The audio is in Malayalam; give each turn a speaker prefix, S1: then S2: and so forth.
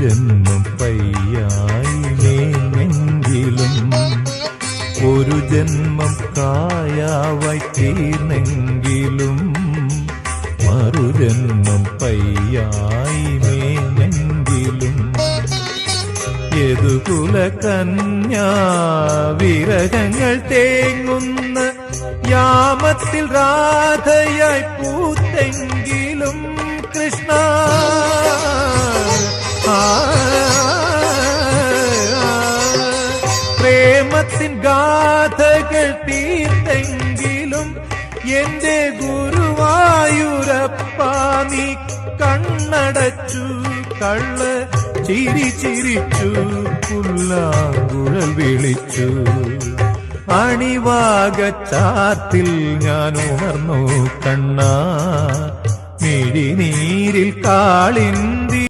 S1: ജന്മം പയ്യായി മേഞ്ഞെങ്കിലും ഒരു ജന്മം കായാവായി തീർന്നെങ്കിലും മറുജന്മം പയ്യായി മേഞ്ഞെങ്കിലും യദുകുല കന്യാ വിരഹങ്ങൾ തേങ്ങുന്ന യാമത്തിൽ രാധയായി പൂത്തെങ്കിലും കൃഷ്ണ പ്രേമത്തിൻ ഗാഥകൾ തീർത്തെങ്കിലും എന്റെ ഗുരുവായൂരപ്പ നീ കണ്ണടച്ചു കള്ള ചിരി ചിരിച്ചു പുല്ലാങ്കുഴൽ വിളിച്ചു അണിവാകച്ചാത്തിൽ ഞാൻ ഉണർന്നു കണ്ണാ മിഴിനീരിൽ കാളിന്തി